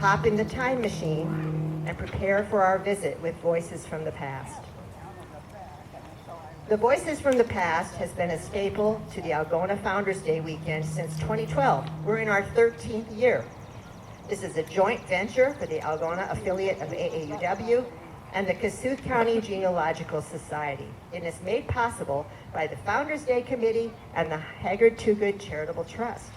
hop in the time machine and prepare for our visit with Voices from the Past. The Voices from the Past has been a staple to the Algona Founders Day weekend since 2012. We're in our 13th year. This is a joint venture for the Algona affiliate of AAUW and the Kossuth County Genealogical Society. It is made possible by the Founders Day Committee and the Haggard Too Good Charitable Trust.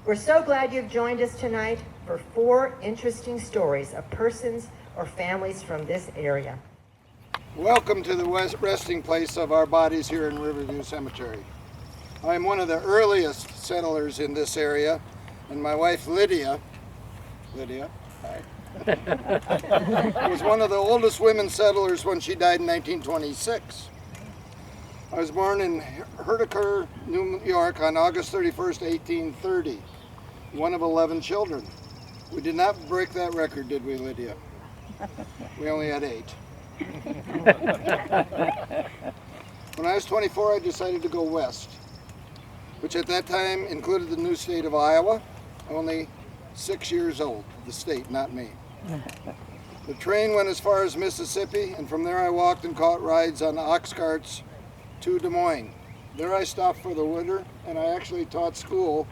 We're so glad you've joined us tonight for 4 interesting stories of persons or families from this area. Welcome to the resting place of our bodies here in Riverview Cemetery. I'm one of the earliest settlers in this area, and my wife Lydia, hi, was one of the oldest women settlers when she died in 1926. I was born in Hertiker, New York on August 31st, 1830, one of 11 children. We did not break that record, did we, Lydia? We only had 8. When I was 24, I decided to go west, which at that time included the new state of Iowa, only 6 years old, the state, not me. The train went as far as Mississippi, and from there I walked and caught rides on ox carts to Des Moines. There I stopped for the winter, and I actually taught school,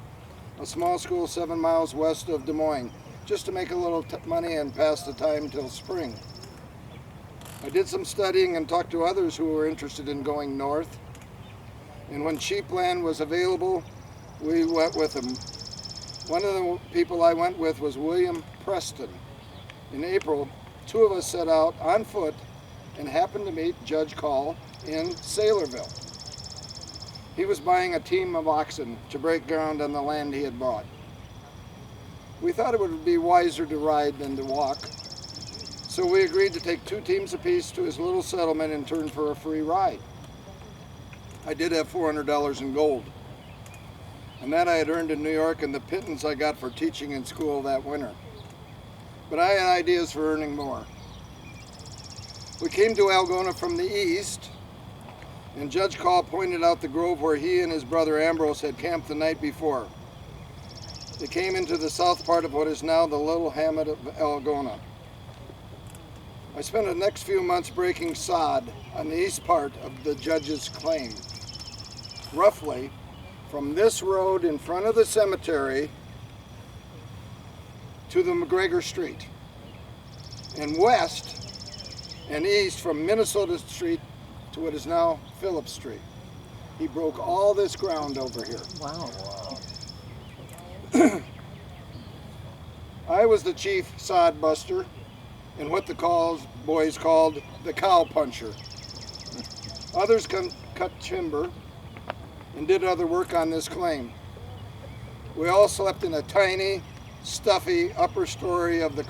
a small school 7 miles west of Des Moines, just to make a little money and pass the time till spring. I did some studying and talked to others who were interested in going north. And when cheap land was available, we went with them. One of the people I went with was William Preston. In April, 2 of us set out on foot and happened to meet Judge Call in Saylorville. He was buying a team of oxen to break ground on the land he had bought. We thought it would be wiser to ride than to walk, so we agreed to take 2 teams apiece to his little settlement in turn for a free ride. I did have $400 in gold, and that I had earned in New York and the pittance I got for teaching in school that winter. But I had ideas for earning more. We came to Algona from the east, and Judge Call pointed out the grove where he and his brother Ambrose had camped the night before. They came into the south part of what is now the little hamlet of Algona. I spent the next few months breaking sod on the east part of the judge's claim. Roughly, from this road in front of the cemetery to the McGregor Street, and west and east from Minnesota Street to what is now Phillips Street. He broke all this ground over here. Wow. I was the chief sod buster and what the boys called the cow puncher. Others cut timber and did other work on this claim. We all slept in a tiny, stuffy upper story of the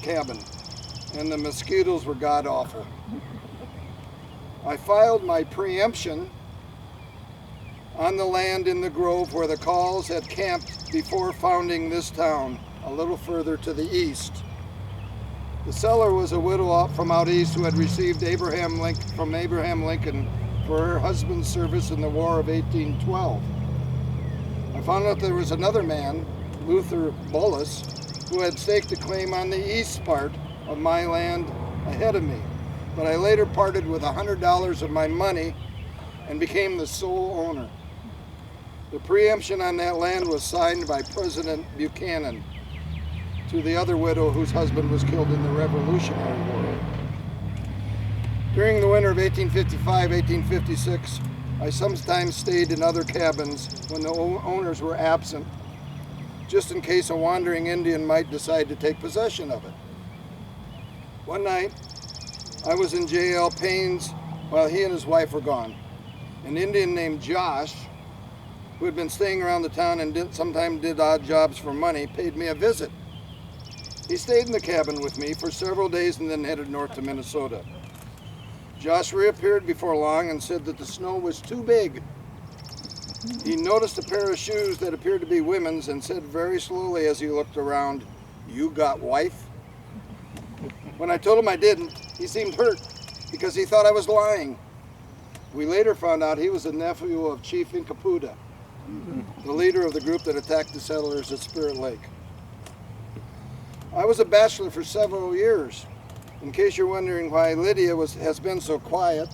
cabin, and the mosquitoes were god-awful. I filed my preemption on the land in the grove where the Calls had camped before founding this town, a little further to the east. The seller was a widow from out east who had received from Abraham Lincoln for her husband's service in the War of 1812. I found out there was another man, Luther Bullis, who had staked a claim on the east part of my land ahead of me, but I later parted with $100 of my money and became the sole owner. The preemption on that land was signed by President Buchanan to the other widow whose husband was killed in the Revolutionary War. During the winter of 1855-1856, I sometimes stayed in other cabins when the owners were absent, just in case a wandering Indian might decide to take possession of it. One night, I was in J.L. Payne's while he and his wife were gone. An Indian named Josh, who had been staying around the town and sometimes did odd jobs for money, paid me a visit. He stayed in the cabin with me for several days and then headed north to Minnesota. Josh reappeared before long and said that the snow was too big. He noticed a pair of shoes that appeared to be women's and said very slowly as he looked around, "You got wife?" When I told him I didn't, he seemed hurt because he thought I was lying. We later found out he was a nephew of Chief Incaputa, the leader of the group that attacked the settlers at Spirit Lake. I was a bachelor for several years. In case you're wondering why Lydia has been so quiet.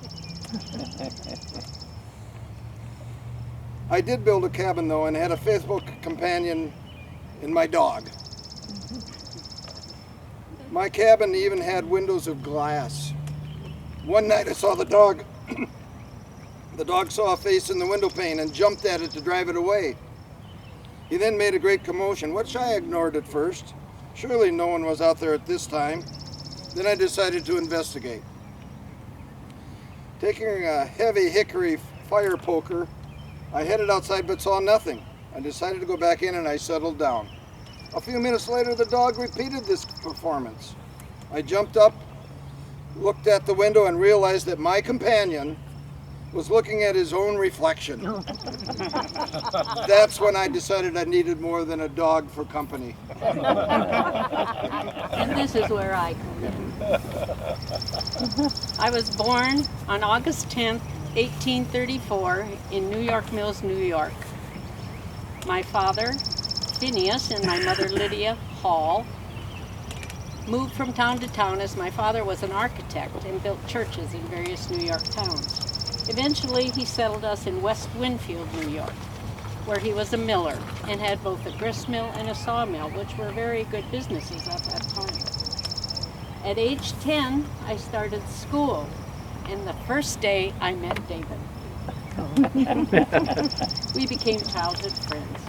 I did build a cabin though, and had a faithful companion in my dog. My cabin even had windows of glass. One night I saw the dog. The dog saw a face in the window pane and jumped at it to drive it away. He then made a great commotion, which I ignored at first. Surely no one was out there at this time. Then I decided to investigate. Taking a heavy hickory fire poker, I headed outside but saw nothing. I decided to go back in and I settled down. A few minutes later, the dog repeated this performance. I jumped up, looked at the window, and realized that my companion was looking at his own reflection. That's when I decided I needed more than a dog for company. And this is where I come in. I was born on August 10th, 1834 in New York Mills, New York. My father, Phineas, and my mother, Lydia Hall, moved from town to town as my father was an architect and built churches in various New York towns. Eventually, he settled us in West Winfield, New York, where he was a miller and had both a gristmill and a sawmill, which were very good businesses at that time. At age 10, I started school, and the first day I met David. We became childhood friends.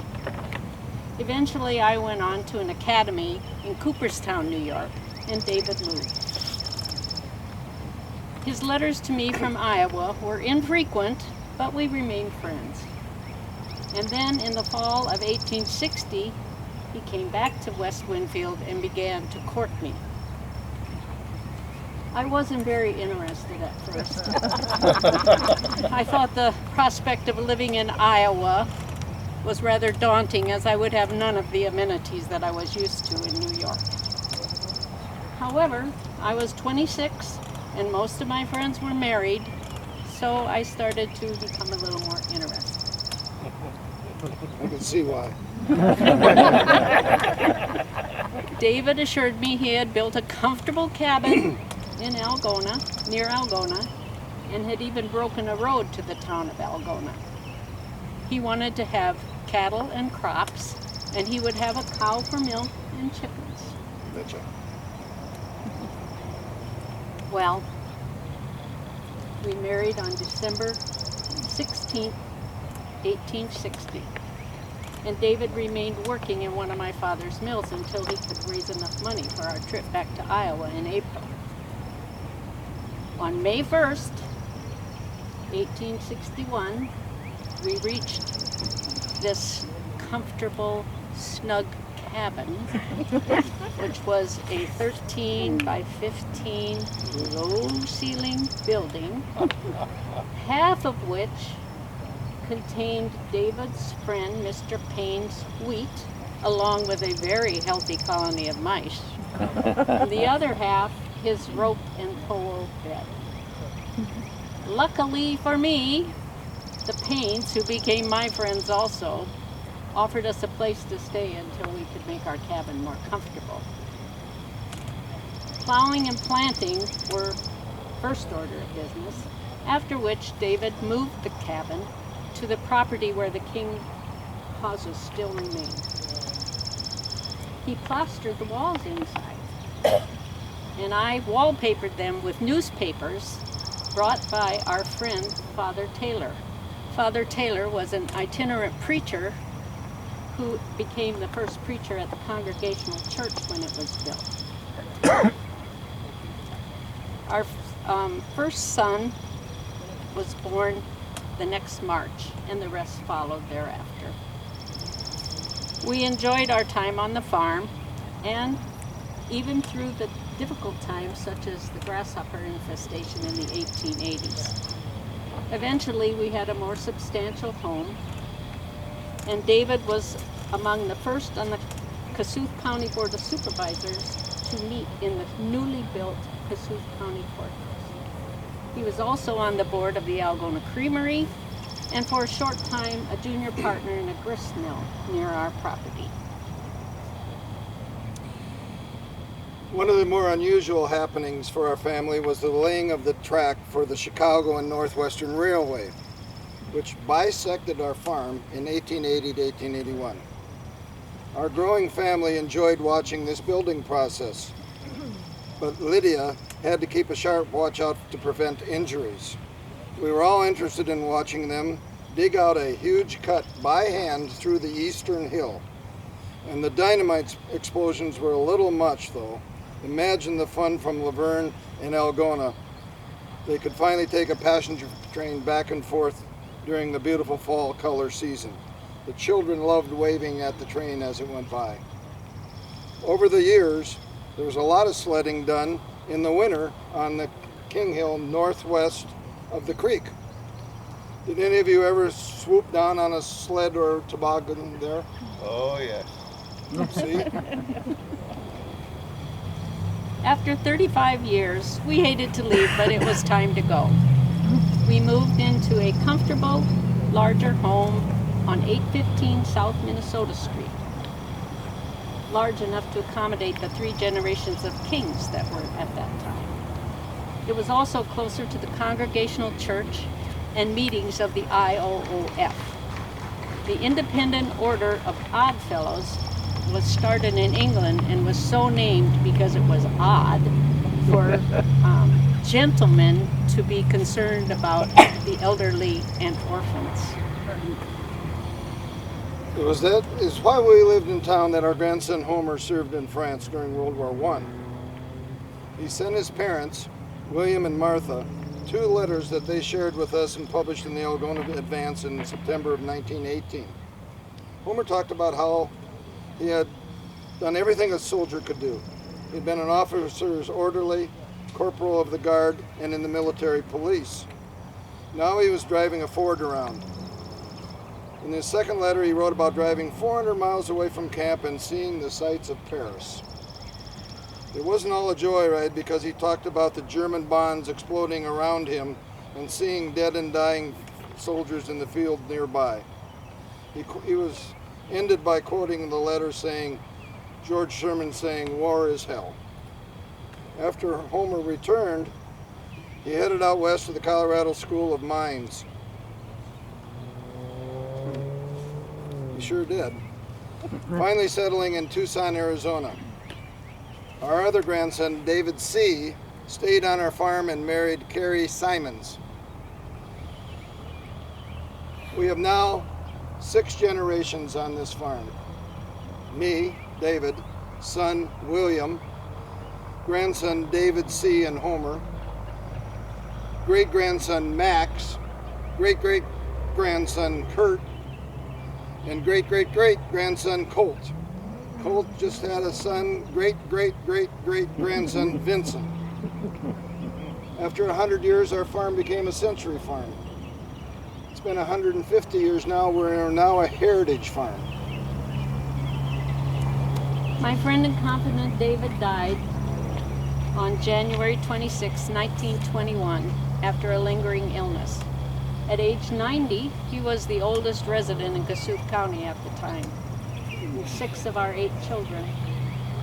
Eventually, I went on to an academy in Cooperstown, New York, and David moved. His letters to me from Iowa were infrequent, but we remained friends. And then in the fall of 1860, he came back to West Winfield and began to court me. I wasn't very interested at first. I thought the prospect of living in Iowa was rather daunting, as I would have none of the amenities that I was used to in New York. However, I was 26 and most of my friends were married, so I started to become a little more interested. I can see why. David assured me he had built a comfortable cabin in Algona, near Algona, and had even broken a road to the town of Algona. He wanted to have cattle and crops, and he would have a cow for milk and chickens. Betcha. Well, we married on December 16th, 1860, and David remained working in one of my father's mills until he could raise enough money for our trip back to Iowa in April. On May 1st, 1861, we reached this comfortable, snug cabin, which was a 13 by 15 low-ceiling building, half of which contained David's friend Mr. Payne's wheat, along with a very healthy colony of mice. And the other half, his rope and pole bed. Luckily for me, the Paynes, who became my friends also, offered us a place to stay until we could make our cabin more comfortable. Plowing and planting were first order of business, after which David moved the cabin to the property where the King houses still remain. He plastered the walls inside, and I wallpapered them with newspapers brought by our friend Father Taylor. Father Taylor was an itinerant preacher who became the first preacher at the Congregational Church when it was built. Our first son was born the next March, and the rest followed thereafter. We enjoyed our time on the farm, and even through the difficult times such as the grasshopper infestation in the 1880s. Eventually, we had a more substantial home, and David was among the first on the Kossuth County Board of Supervisors to meet in the newly built Kossuth County Courthouse. He was also on the board of the Algona Creamery, and for a short time, a junior partner in a grist mill near our property. One of the more unusual happenings for our family was the laying of the track for the Chicago and Northwestern Railway, which bisected our farm in 1880 to 1881. Our growing family enjoyed watching this building process, but Lydia had to keep a sharp watch out to prevent injuries. We were all interested in watching them dig out a huge cut by hand through the eastern hill. And the dynamite explosions were a little much, though. Imagine the fun from Laverne and Algona. They could finally take a passenger train back and forth during the beautiful fall color season. The children loved waving at the train as it went by. Over the years, there was a lot of sledding done in the winter on the King Hill northwest of the creek. Did any of you ever swoop down on a sled or toboggan there? Oh, yes. See? After 35 years, we hated to leave, but it was time to go. We moved into a comfortable, larger home on 815 South Minnesota Street, large enough to accommodate the 3 generations of Kings that were at that time. It was also closer to the Congregational Church and meetings of the IOOF. The Independent Order of Odd Fellows was started in England and was so named because it was odd for gentlemen to be concerned about the elderly and orphans. That is why we lived in town that our grandson Homer served in France during World War I. He sent his parents, William and Martha, 2 letters that they shared with us and published in the Algona Advance in September of 1918. Homer talked about how he had done everything a soldier could do. He'd been an officer's orderly, corporal of the guard, and in the military police. Now he was driving a Ford around. In his second letter, he wrote about driving 400 miles away from camp and seeing the sights of Paris. It wasn't all a joyride because he talked about the German bombs exploding around him and seeing dead and dying soldiers in the field nearby. He was ended by quoting the letter saying, George Sherman saying, "War is hell." After Homer returned, he headed out west to the Colorado School of Mines. He sure did. Finally settling in Tucson, Arizona. Our other grandson, David C., stayed on our farm and married Carrie Simons. We have now 6 generations on this farm. Me, David, son William, grandson David C. and Homer, great-grandson Max, great-great-grandson Kurt, and great-great-great-grandson Colt. Colt just had a son, great-great-great-great-grandson Vicent. After 100 years, our farm became a century farm. It's been 150 years now. We're now a heritage farm. My friend and confidant David died on January 26, 1921, after a lingering illness. At age 90, he was the oldest resident in Kossuth County at the time. 6 of our 8 children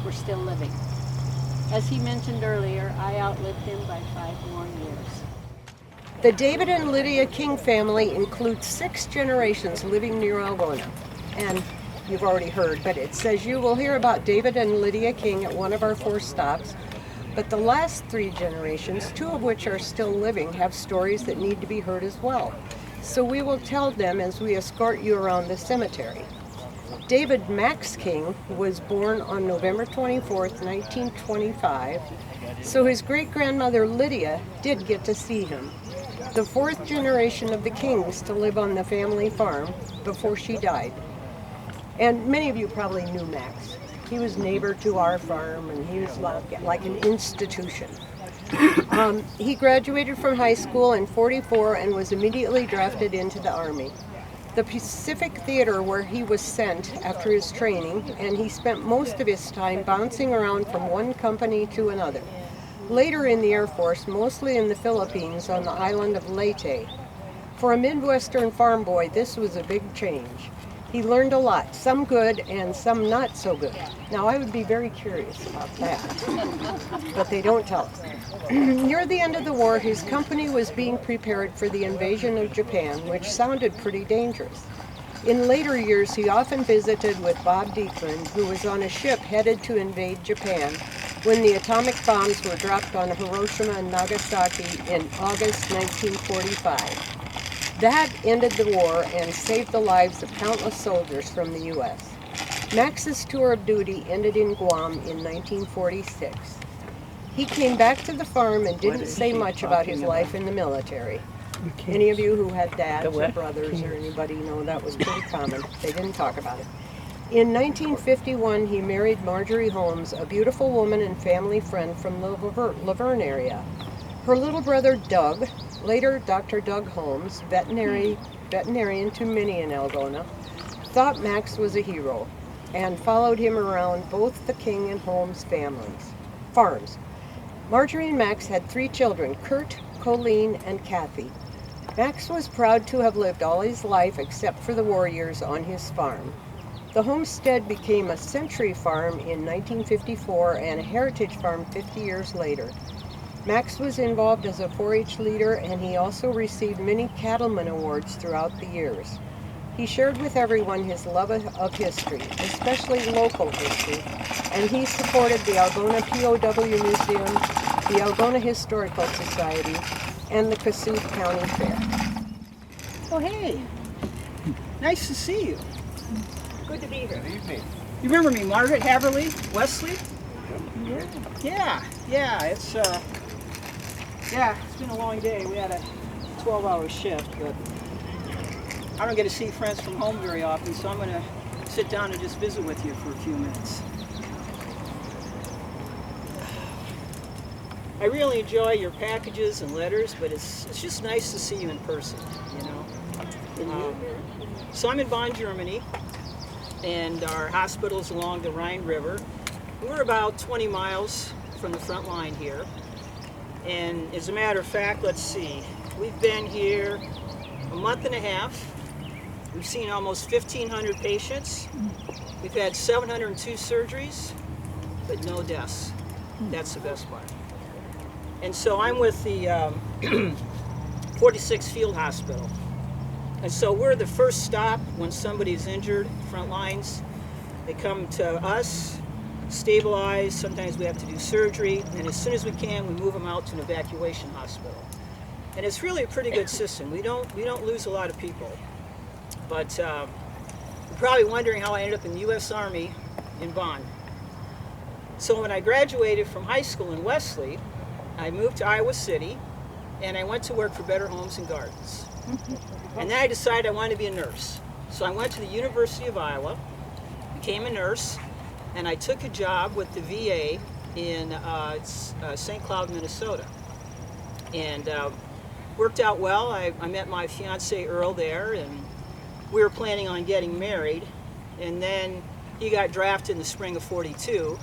were still living. As he mentioned earlier, I outlived him by 5 more years. The David and Lydia King family includes 6 generations living near Algona. And you've already heard, but it says you will hear about David and Lydia King at one of our 4 stops. But the last 3 generations, 2 of which are still living, have stories that need to be heard as well. So we will tell them as we escort you around the cemetery. David Max King was born on November 24th, 1925, so his great-grandmother Lydia did get to see him. The 4th generation of the Kings to live on the family farm before she died. And many of you probably knew Max. He was neighbor to our farm, and he was like an institution. He graduated from high school in '44 and was immediately drafted into the Army. The Pacific Theater where he was sent after his training, and he spent most of his time bouncing around from one company to another. Later in the Air Force, mostly in the Philippines on the island of Leyte. For a Midwestern farm boy, this was a big change. He learned a lot, some good and some not so good. Now, I would be very curious about that, but they don't tell us. Near the end of the war, his company was being prepared for the invasion of Japan, which sounded pretty dangerous. In later years, he often visited with Bob Deekman, who was on a ship headed to invade Japan when the atomic bombs were dropped on Hiroshima and Nagasaki in August 1945. That ended the war and saved the lives of countless soldiers from the U.S. Max's tour of duty ended in Guam in 1946. He came back to the farm and didn't say much about his life in the military. Any of you who had dads or brothers or anybody know that was pretty common. They didn't talk about it. In 1951, he married Marjorie Holmes, a beautiful woman and family friend from the Laverne area. Her little brother, Doug, later Dr. Doug Holmes, veterinarian to many in Algona, thought Max was a hero and followed him around both the King and Holmes farms. Marjorie and Max had 3 children, Kurt, Colleen, and Kathie. Max was proud to have lived all his life except for the war years on his farm. The homestead became a century farm in 1954 and a heritage farm 50 years later. Max was involved as a 4-H leader, and he also received many cattleman awards throughout the years. He shared with everyone his love of history, especially local history, and he supported the Algona POW Museum, the Algona Historical Society, and the Kossuth County Fair. Oh, hey. Nice to see you. Good to be here. Good evening. You remember me, Margaret Haverly, Wesley? Yeah, it's been a long day. We had a 12-hour shift, but I don't get to see friends from home very often, so I'm going to sit down and just visit with you for a few minutes. I really enjoy your packages and letters, but it's just nice to see you in person, you know. So I'm in Bonn, Germany, and our hospital is along the Rhine River. We're about 20 miles from the front line here. And as a matter of fact, let's see, we've been here a month and a half. We've seen almost 1,500 patients. We've had 702 surgeries, but no deaths. That's the best part. And so I'm with the 46th Field Hospital. And so we're the first stop when somebody's injured, front lines. They come to us, stabilize, sometimes we have to do surgery, and as soon as we can, we move them out to an evacuation hospital. And it's really a pretty good system. We don't lose a lot of people. But you're probably wondering how I ended up in the U.S. Army in Bonn. So when I graduated from high school in Wesley, I moved to Iowa City, and I went to work for Better Homes and Gardens. And then I decided I wanted to be a nurse. So I went to the University of Iowa, became a nurse, and I took a job with the VA in St. Cloud, Minnesota. And worked out well. I met my fiance Earl there, and we were planning on getting married. And then he got drafted in the spring of '42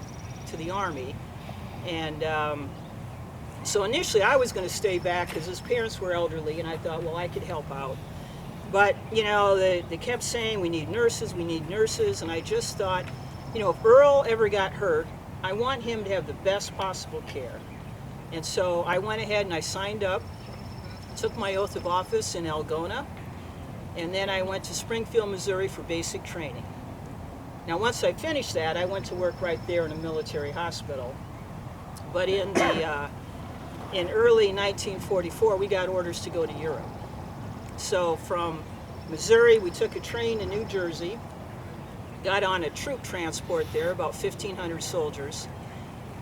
to the Army. And so initially I was going to stay back because his parents were elderly, and I thought, well, I could help out. But, you know, they kept saying, we need nurses, and I just thought, you know, if Earl ever got hurt, I want him to have the best possible care. And so I went ahead and I signed up, took my oath of office in Algona, and then I went to Springfield, Missouri for basic training. Now, once I finished that, I went to work right there in a military hospital. But in early 1944, we got orders to go to Europe. So from Missouri, we took a train to New Jersey, got on a troop transport there, about 1,500 soldiers,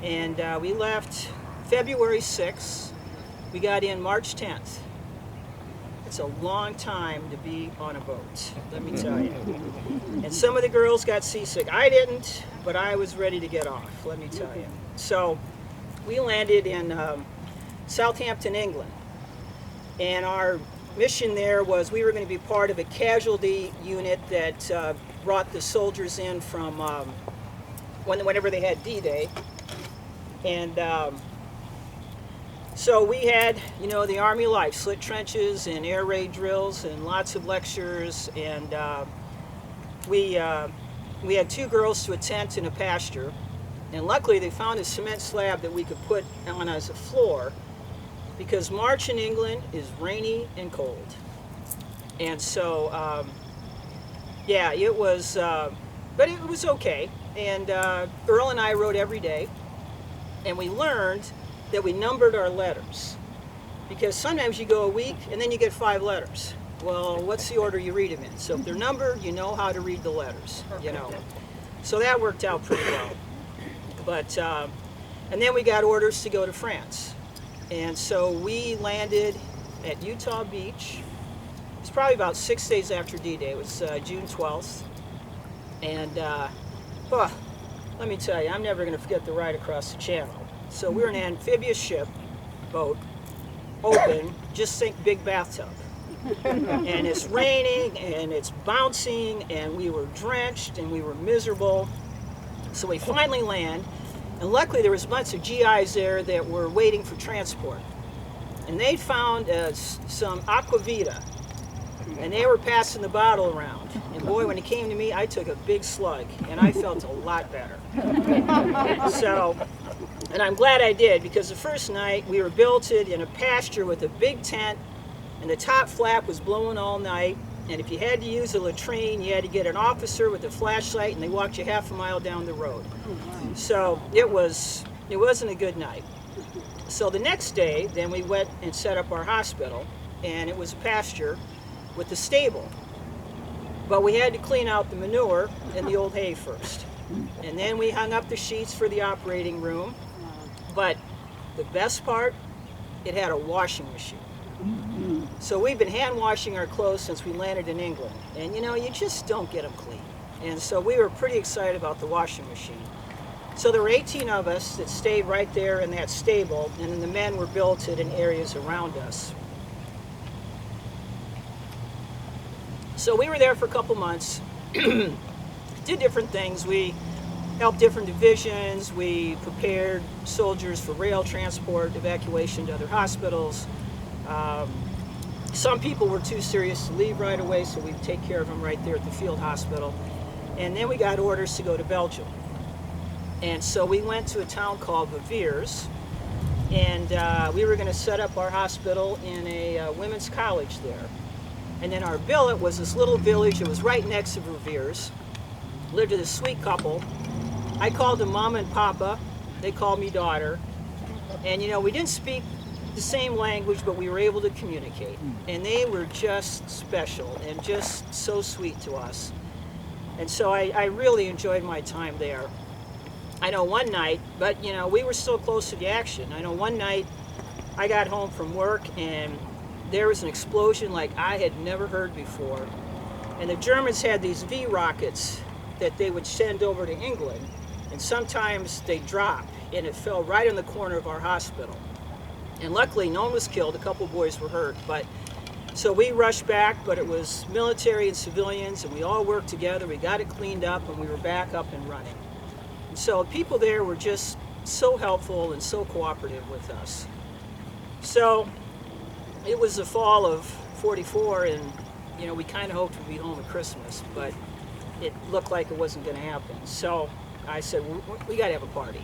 and we left February 6th. We got in March 10th. It's a long time to be on a boat, let me tell you. And some of the girls got seasick. I didn't, but I was ready to get off, let me tell you. So we landed in Southampton, England, and our mission there was we were going to be part of a casualty unit that brought the soldiers in from whenever they had D-Day. And so we had, you know, the Army life, slit trenches and air raid drills and lots of lectures. And we had 2 girls to a tent in a pasture, and luckily they found a cement slab that we could put on as a floor, because March in England is rainy and cold. And so, yeah, it was, but it was okay. And Earl and I wrote every day, and we learned that we numbered our letters, because sometimes you go a week and then you get 5 letters. Well, what's the order you read them in? So if they're numbered, you know how to read the letters, you know. So that worked out pretty well. But, and then we got orders to go to France. And so we landed at Utah Beach. It was probably about 6 days after D-Day. It was June 12th. And, let me tell you, I'm never going to forget the ride across the channel. So we're in an amphibious ship, boat, open, just think big bathtub. And it's raining and it's bouncing and we were drenched and we were miserable. So we finally land, and luckily there was a bunch of GIs there that were waiting for transport. And they found some Aquavita, and they were passing the bottle around. And boy, when it came to me, I took a big slug and I felt a lot better. So, and I'm glad I did, because the first night we were billeted in a pasture with a big tent, and the top flap was blowing all night, and if you had to use a latrine, you had to get an officer with a flashlight, and they walked you half a mile down the road. So it wasn't a good night. So the next day, then we went and set up our hospital, and it was a pasture with a stable. But we had to clean out the manure and the old hay first. And then we hung up the sheets for the operating room. But the best part, it had a washing machine. So we've been hand washing our clothes since we landed in England. And you know, you just don't get them clean. And so we were pretty excited about the washing machine. So there were 18 of us that stayed right there in that stable, and then the men were billeted in areas around us. So we were there for a couple months, did different things. We helped different divisions. We prepared soldiers for rail transport, evacuation to other hospitals. Some people were too serious to leave right away, so we'd take care of them right there at the field hospital. And then we got orders to go to Belgium. And so we went to a town called Viviers, and we were going to set up our hospital in a women's college there. And then our billet was this little village. It was right next to Viviers. Lived with a sweet couple. I called them Mama and Papa. They called me daughter. And you know, we didn't speak the same language, but we were able to communicate. And they were just special and just so sweet to us. And so I really enjoyed my time there. I know one night, but you know, we were so close to the action. I know one night I got home from work and there was an explosion like I had never heard before. And the Germans had these V rockets that they would send over to England, and sometimes they drop, and it fell right in the corner of our hospital. And luckily no one was killed, a couple boys were hurt, but so we rushed back, but it was military and civilians, and we all worked together. We got it cleaned up, and we were back up and running. And so people there were just so helpful and so cooperative with us. So it was the fall of '44, and you know, we kind of hoped we'd be home at Christmas, but it looked like it wasn't going to happen. So I said, we got to have a party.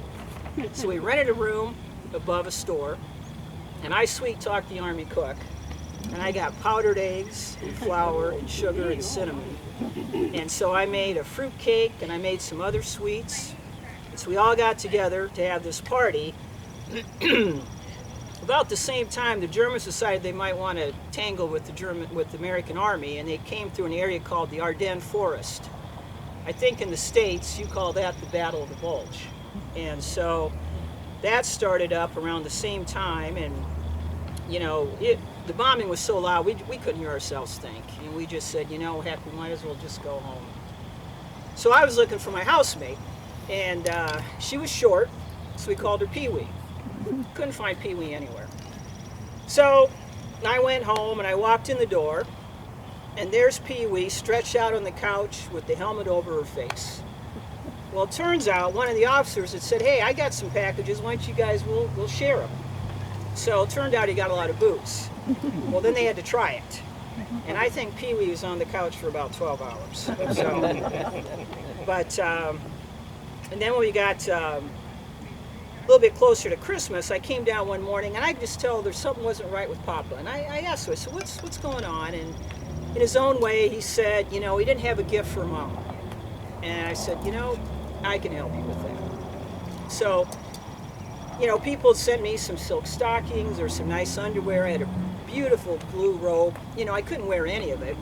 So we rented a room above a store, and I sweet-talked the Army cook, and I got powdered eggs and flour and sugar and cinnamon. And so I made a fruit cake, and I made some other sweets. And so we all got together to have this party. About the same time, the Germans decided they might want to tangle with the American Army, and they came through an area called the Ardennes Forest. I think in the States, you call that the Battle of the Bulge. And so that started up around the same time, and you know, the bombing was so loud, we couldn't hear ourselves think. And we just said, you know, heck, we might as well just go home. So I was looking for my housemate, and she was short, so we called her Pee-wee. Couldn't find Pee-wee anywhere. So I went home, and I walked in the door, and there's Pee-wee stretched out on the couch with the helmet over her face. Well, it turns out one of the officers had said, hey, I got some packages, why don't you guys, we'll share them. So it turned out he got a lot of booze. Well, then they had to try it. And I think Pee Wee was on the couch for about 12 hours. So, but, and then when we got a little bit closer to Christmas, I came down one morning and I could just tell there's something wasn't right with Papa. And I asked him, I said, what's going on? And in his own way, he said, he didn't have a gift for Mom. And I said, I can help you with that. So, people sent me some silk stockings or some nice underwear. I had a beautiful blue robe. I couldn't wear any of it.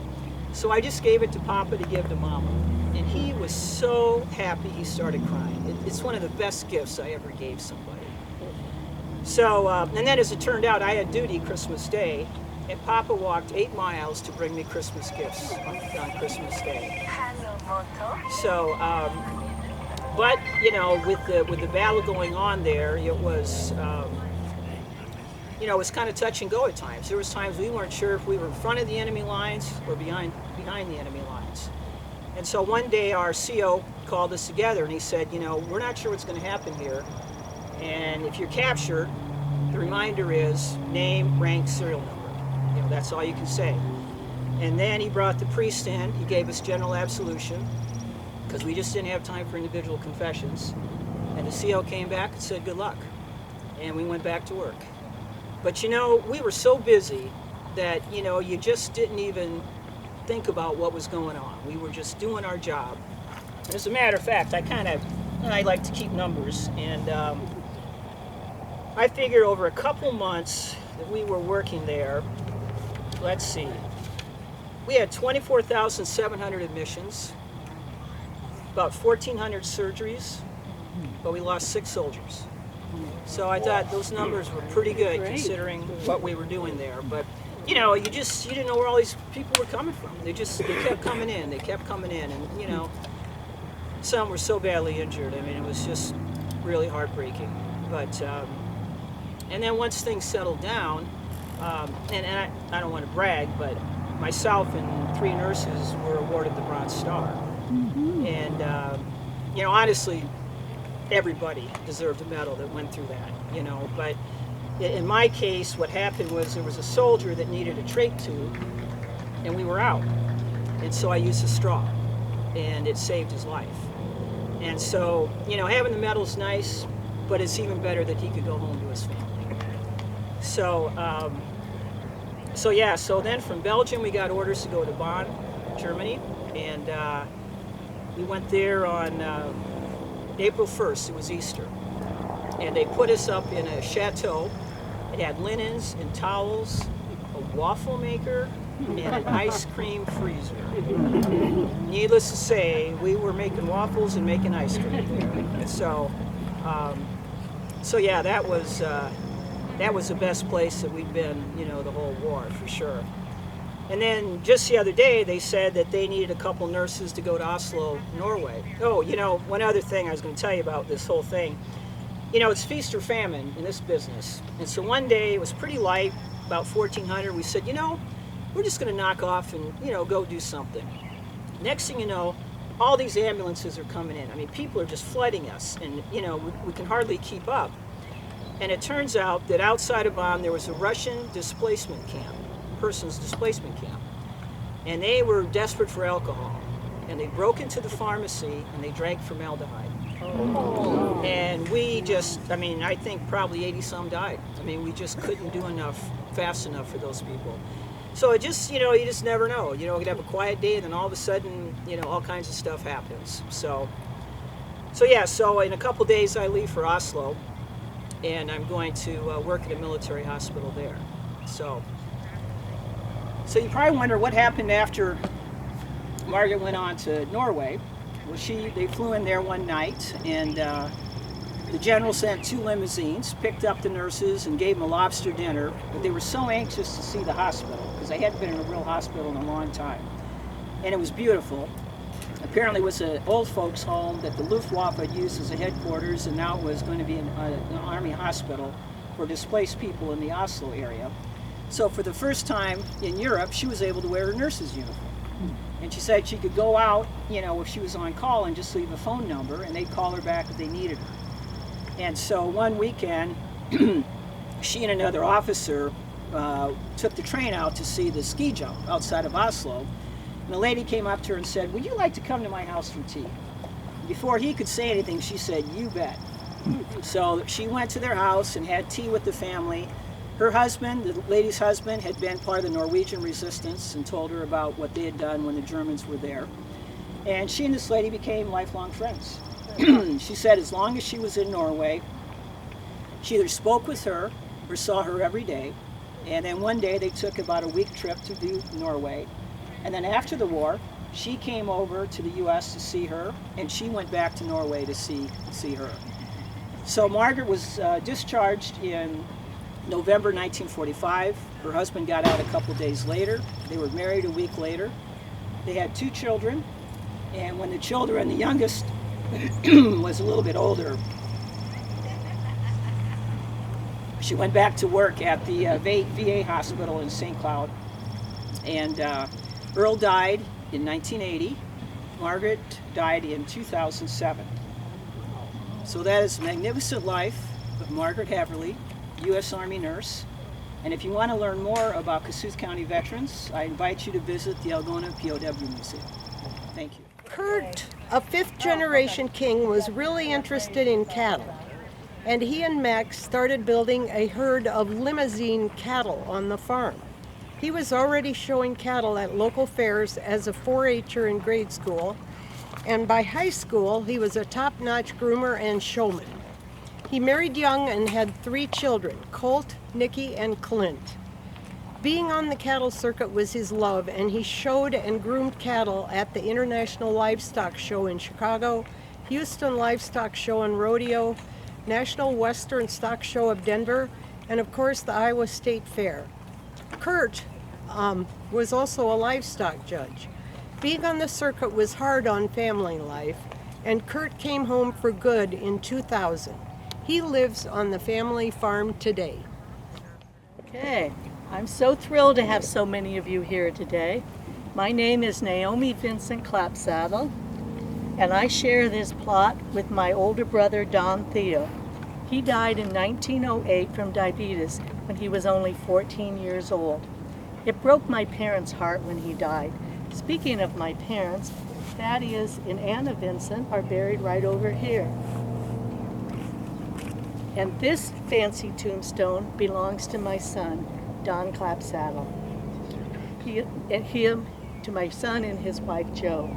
So I just gave it to Papa to give to Mama. And he was so happy he started crying. It's one of the best gifts I ever gave somebody. So, and then as it turned out, I had duty Christmas Day, and Papa walked 8 miles to bring me Christmas gifts on Christmas Day. So, but with the battle going on there, it was it was kind of touch and go at times. There was times we weren't sure if we were in front of the enemy lines or behind the enemy lines. And so one day our CO called us together and he said, we're not sure what's going to happen here. And if you're captured, the reminder is name, rank, serial number. That's all you can say. And then he brought the priest in. He gave us general absolution because we just didn't have time for individual confessions. And the CO came back and said, good luck. And we went back to work. But we were so busy that, you just didn't even think about what was going on. We were just doing our job. As a matter of fact, I like to keep numbers. And I figured over a couple months that we were working there, let's see, we had 24,700 admissions, about 1,400 surgeries, but we lost 6 soldiers. So I thought those numbers were pretty good considering what we were doing there. But you didn't know where all these people were coming from. They kept coming in, and some were so badly injured. I mean, it was just really heartbreaking. But and then once things settled down, and I don't want to brag, but myself and 3 nurses were awarded the Bronze Star. And honestly, everybody deserved a medal that went through that, but in my case, what happened was there was a soldier that needed a trach tube, and we were out. And so I used a straw, and it saved his life. And so, having the medal's nice, but it's even better that he could go home to his family. So, so then from Belgium, we got orders to go to Bonn, Germany, and we went there on April 1st, it was Easter. And they put us up in a chateau. It had linens and towels, a waffle maker, and an ice cream freezer. Needless to say, we were making waffles and making ice cream there. So, that was the best place that we'd been, the whole war for sure. And then just the other day, they said that they needed a couple nurses to go to Oslo, Norway. Oh, one other thing I was going to tell you about this whole thing. It's feast or famine in this business. And so one day, it was pretty light, about 1,400. We said, we're just going to knock off and, go do something. Next thing you know, all these ambulances are coming in. I mean, people are just flooding us, and, we can hardly keep up. And it turns out that outside of Bonn, there was a Russian displacement camp. Person's displacement camp, and they were desperate for alcohol, and they broke into the pharmacy and they drank formaldehyde. And we just, I think probably 80 some died. We just couldn't do enough fast enough for those people. So it just, you just never know. You could have a quiet day and then all of a sudden, all kinds of stuff happens. So in a couple days I leave for Oslo, and I'm going to work at a military hospital there. So you probably wonder what happened after Margaret went on to Norway. Well, they flew in there one night, and the general sent 2 limousines, picked up the nurses, and gave them a lobster dinner. But they were so anxious to see the hospital because they hadn't been in a real hospital in a long time, and it was beautiful. Apparently, it was an old folks' home that the Luftwaffe had used as a headquarters, and now it was going to be an army hospital for displaced people in the Oslo area. So for the first time in Europe, she was able to wear her nurse's uniform. And she said she could go out, if she was on call and just leave a phone number, and they'd call her back if they needed her. And so one weekend, she and another officer took the train out to see the ski jump outside of Oslo. And a lady came up to her and said, "Would you like to come to my house for tea?" Before he could say anything, she said, "You bet." So she went to their house and had tea with the family. Her husband, the lady's husband, had been part of the Norwegian resistance and told her about what they had done when the Germans were there. And she and this lady became lifelong friends. She said as long as she was in Norway, she either spoke with her or saw her every day. And then one day they took about a week trip to do Norway. And then after the war, she came over to the U.S. to see her, and she went back to Norway to see her. So Margaret was discharged in November 1945. Her husband got out a couple days later. They were married a week later. They had 2 children, and when the children, the youngest was a little bit older, she went back to work at the VA hospital in St. Cloud. And Earl died in 1980. Margaret died in 2007. So that is a magnificent life of Margaret Haverly, U.S. Army nurse. And if you want to learn more about Kossuth County veterans, I invite you to visit the Algona POW Museum. Thank you. Kurt, a 5th-generation King, was really interested in cattle, and he and Max started building a herd of limousine cattle on the farm. He was already showing cattle at local fairs as a 4-H'er in grade school, and by high school he was a top-notch groomer and showman. He married young and had 3 children, Colt, Nikki, and Clint. Being on the cattle circuit was his love, and he showed and groomed cattle at the International Livestock Show in Chicago, Houston Livestock Show and Rodeo, National Western Stock Show of Denver, and of course the Iowa State Fair. Kurt was also a livestock judge. Being on the circuit was hard on family life, and Kurt came home for good in 2000. He lives on the family farm today. Okay, I'm so thrilled to have so many of you here today. My name is Naomi Vicent Clapsaddle, and I share this plot with my older brother Don Theo. He died in 1908 from diabetes when he was only 14 years old. It broke my parents' heart when he died. Speaking of my parents, Thaddeus and Anna Vicent are buried right over here. And this fancy tombstone belongs to my son, Don Clapsaddle. Him to my son and his wife, Jo.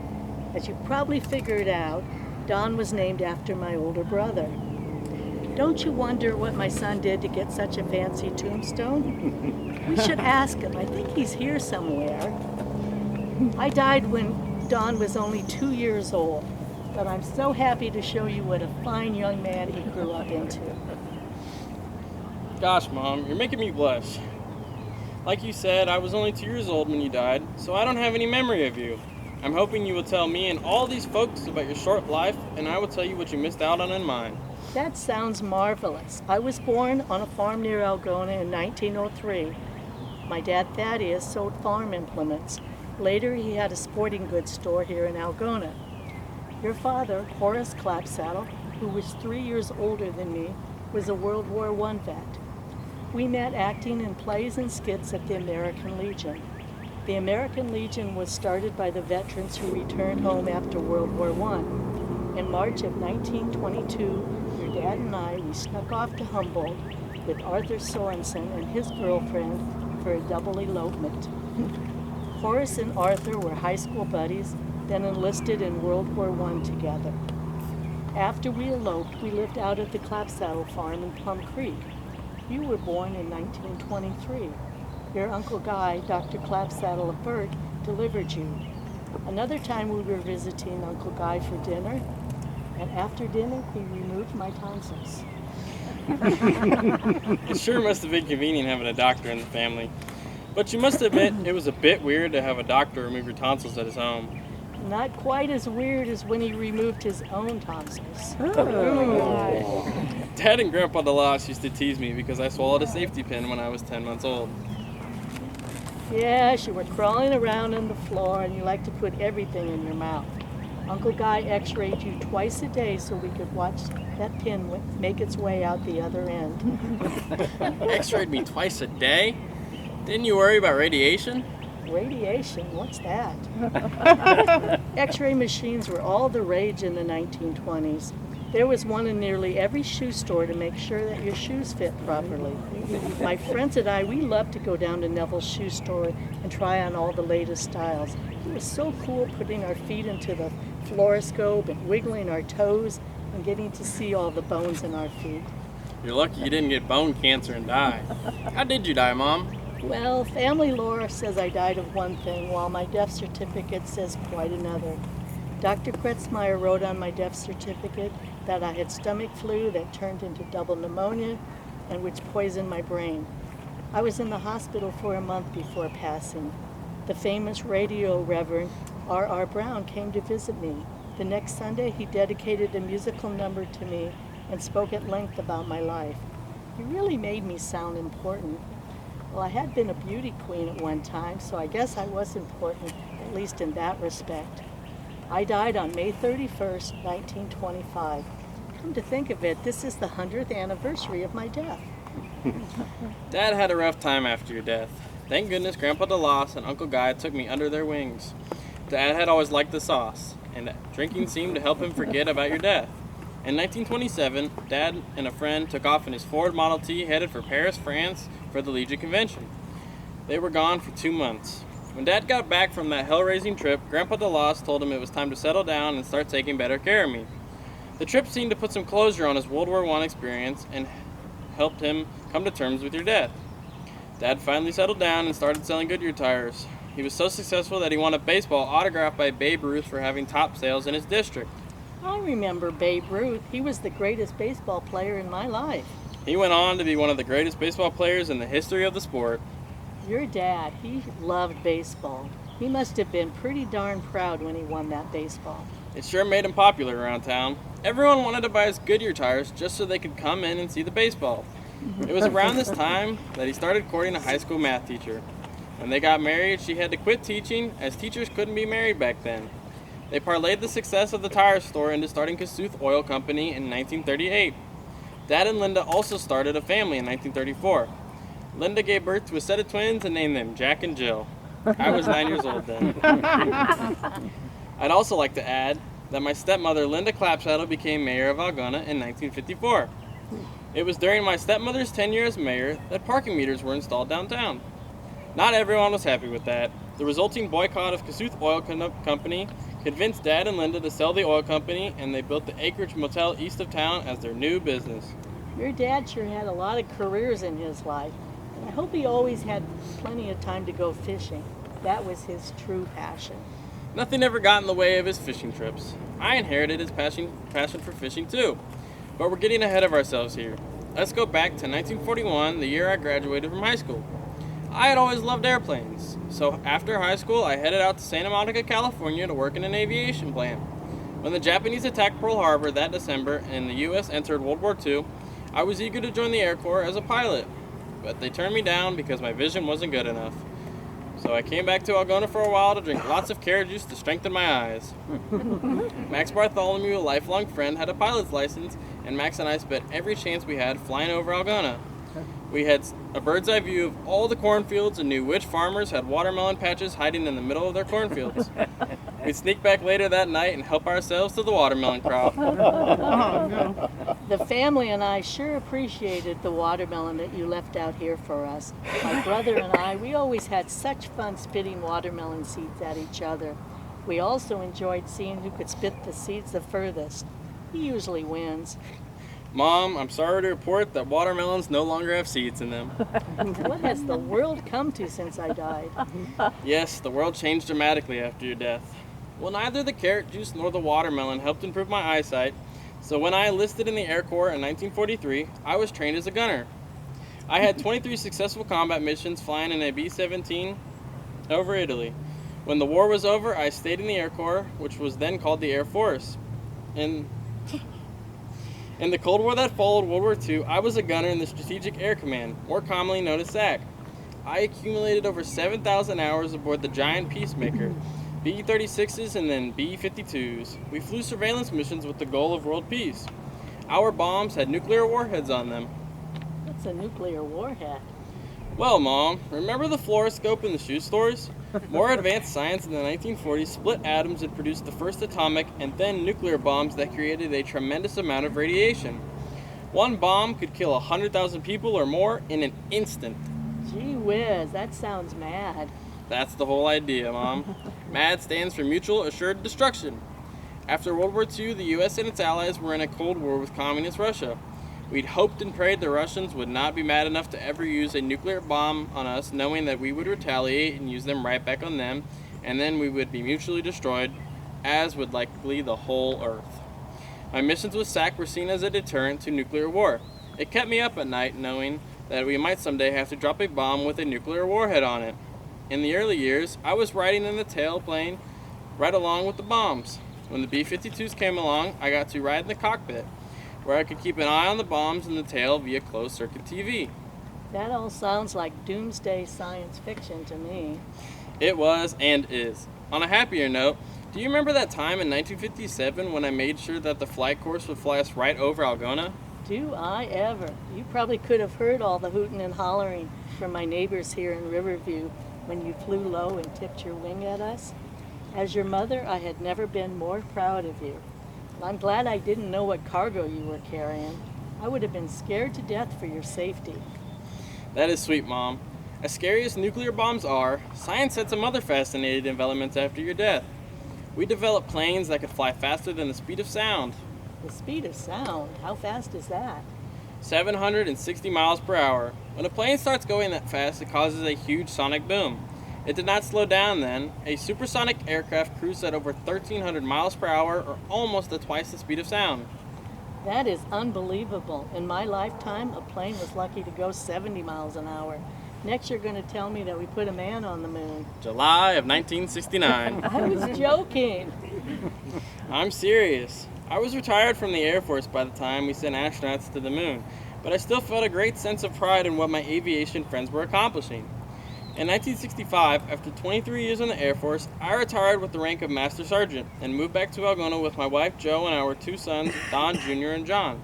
As you probably figured out, Don was named after my older brother. Don't you wonder what my son did to get such a fancy tombstone? We should ask him. I think he's here somewhere. I died when Don was only 2 years old, but I'm so happy to show you what a fine young man he grew up into. Gosh, Mom, you're making me blush. Like you said, I was only 2 years old when you died, so I don't have any memory of you. I'm hoping you will tell me and all these folks about your short life, and I will tell you what you missed out on in mine. That sounds marvelous. I was born on a farm near Algona in 1903. My dad Thaddeus sold farm implements. Later, he had a sporting goods store here in Algona. Your father, Horace Clapsaddle, who was 3 years older than me, was a World War I vet. We met acting in plays and skits at the American Legion. The American Legion was started by the veterans who returned home after World War I. In March of 1922, your dad and I, we snuck off to Humboldt with Arthur Sorensen and his girlfriend for a double elopement. Horace and Arthur were high school buddies, then enlisted in World War I together. After we eloped, we lived out at the Clapsaddle farm in Plum Creek. You were born in 1923. Your Uncle Guy, Dr. Clapsaddle of Burke, delivered you. Another time we were visiting Uncle Guy for dinner, and after dinner he removed my tonsils. It sure must have been convenient having a doctor in the family. But you must admit it was a bit weird to have a doctor remove your tonsils at his home. Not quite as weird as when he removed his own tonsils. Dad and Grandpa DeLoss used to tease me because I swallowed a safety pin when I was 10 months old. Yes, you were crawling around on the floor and you liked to put everything in your mouth. Uncle Guy x-rayed you twice a day so we could watch that pin make its way out the other end. X-rayed me twice a day? Didn't you worry about radiation? Radiation, what's that? X-ray machines were all the rage in the 1920s. There was one in nearly every shoe store to make sure that your shoes fit properly. My friends and I, we loved to go down to Neville's shoe store and try on all the latest styles. It was so cool putting our feet into the fluoroscope and wiggling our toes and getting to see all the bones in our feet. You're lucky you didn't get bone cancer and die. How did you die, Mom? Well, family lore says I died of one thing, while my death certificate says quite another. Dr. Kretzmeyer wrote on my death certificate that I had stomach flu that turned into double pneumonia and which poisoned my brain. I was in the hospital for a month before passing. The famous radio Reverend R.R. Brown came to visit me. The next Sunday, he dedicated a musical number to me and spoke at length about my life. He really made me sound important. Well, I had been a beauty queen at one time, so I guess I was important, at least in that respect. I died on May 31st, 1925. Come to think of it, this is the 100th anniversary of my death. Dad had a rough time after your death. Thank goodness Grandpa DeLoss and Uncle Guy took me under their wings. Dad had always liked the sauce, and drinking seemed to help him forget about your death. In 1927, Dad and a friend took off in his Ford Model T headed for Paris, France for the Legion Convention. They were gone for 2 months. When Dad got back from that hell-raising trip, Grandpa DeLoss told him it was time to settle down and start taking better care of me. The trip seemed to put some closure on his World War I experience and helped him come to terms with your death. Dad finally settled down and started selling Goodyear tires. He was so successful that he won a baseball autographed by Babe Ruth for having top sales in his district. I remember Babe Ruth. He was the greatest baseball player in my life. He went on to be one of the greatest baseball players in the history of the sport. Your dad, he loved baseball. He must have been pretty darn proud when he won that baseball. It sure made him popular around town. Everyone wanted to buy his Goodyear tires just so they could come in and see the baseball. It was around this time that he started courting a high school math teacher. When they got married, she had to quit teaching as teachers couldn't be married back then. They parlayed the success of the tire store into starting Kossuth Oil Company in 1938. Dad and Linda also started a family in 1934. Linda gave birth to a set of twins and named them Jack and Jill. I was 9 years old then. I'd also like to add that my stepmother, Linda Clapsaddle, became mayor of Algona in 1954. It was during my stepmother's tenure as mayor that parking meters were installed downtown. Not everyone was happy with that. The resulting boycott of Kossuth Oil Company convinced Dad and Linda to sell the oil company, and they built the Acreage Motel east of town as their new business. Your dad sure had a lot of careers in his life. And I hope he always had plenty of time to go fishing. That was his true passion. Nothing ever got in the way of his fishing trips. I inherited his passion for fishing too. But we're getting ahead of ourselves here. Let's go back to 1941, the year I graduated from high school. I had always loved airplanes, so after high school I headed out to Santa Monica, California to work in an aviation plant. When the Japanese attacked Pearl Harbor that December and the U.S. entered World War II, I was eager to join the Air Corps as a pilot, but they turned me down because my vision wasn't good enough. So I came back to Algona for a while to drink lots of carrot juice to strengthen my eyes. Max Bartholomew, a lifelong friend, had a pilot's license, and Max and I spent every chance we had flying over Algona. We had a bird's eye view of all the cornfields and knew which farmers had watermelon patches hiding in the middle of their cornfields. We'd sneak back later that night and help ourselves to the watermelon crop. The family and I sure appreciated the watermelon that you left out here for us. My brother and I, we always had such fun spitting watermelon seeds at each other. We also enjoyed seeing who could spit the seeds the furthest. He usually wins. Mom, I'm sorry to report that watermelons no longer have seeds in them. What has the world come to since I died? Yes, the world changed dramatically after your death. Well, neither the carrot juice nor the watermelon helped improve my eyesight, so when I enlisted in the Air Corps in 1943, I was trained as a gunner. I had 23 successful combat missions flying in a B-17 over Italy. When the war was over, I stayed in the Air Corps, which was then called the Air Force. In the Cold War that followed World War II, I was a gunner in the Strategic Air Command, more commonly known as SAC. I accumulated over 7,000 hours aboard the giant Peacemaker, B-36s and then B-52s. We flew surveillance missions with the goal of world peace. Our bombs had nuclear warheads on them. What's a nuclear warhead? Well, Mom, remember the fluoroscope in the shoe stores? More advanced science in the 1940s split atoms and produced the first atomic and then nuclear bombs that created a tremendous amount of radiation. One bomb could kill 100,000 people or more in an instant. Gee whiz, that sounds mad. That's the whole idea, Mom. MAD stands for Mutual Assured Destruction. After World War II, the U.S. and its allies were in a Cold War with Communist Russia. We'd hoped and prayed the Russians would not be mad enough to ever use a nuclear bomb on us, knowing that we would retaliate and use them right back on them, and then we would be mutually destroyed, as would likely the whole Earth. My missions with SAC were seen as a deterrent to nuclear war. It kept me up at night knowing that we might someday have to drop a bomb with a nuclear warhead on it. In the early years, I was riding in the tailplane right along with the bombs. When the B-52s came along, I got to ride in the cockpit, where I could keep an eye on the bombs in the tail via closed-circuit TV. That all sounds like doomsday science fiction to me. It was and is. On a happier note, do you remember that time in 1957 when I made sure that the flight course would fly us right over Algona? Do I ever? You probably could have heard all the hooting and hollering from my neighbors here in Riverview when you flew low and tipped your wing at us. As your mother, I had never been more proud of you. I'm glad I didn't know what cargo you were carrying. I would have been scared to death for your safety. That is sweet, Mom. As scary as nuclear bombs are, science had some other fascinating developments after your death. We developed planes that could fly faster than the speed of sound. The speed of sound? How fast is that? 760 miles per hour. When a plane starts going that fast, it causes a huge sonic boom. It did not slow down then. A supersonic aircraft cruised at over 1,300 miles per hour, or almost at twice the speed of sound. That is unbelievable. In my lifetime, a plane was lucky to go 70 miles an hour. Next, you're going to tell me that we put a man on the moon. July of 1969. I was joking. I'm serious. I was retired from the Air Force by the time we sent astronauts to the moon, but I still felt a great sense of pride in what my aviation friends were accomplishing. In 1965, after 23 years in the Air Force, I retired with the rank of Master Sergeant and moved back to Algona with my wife Jo and our two sons, Don Jr. and John.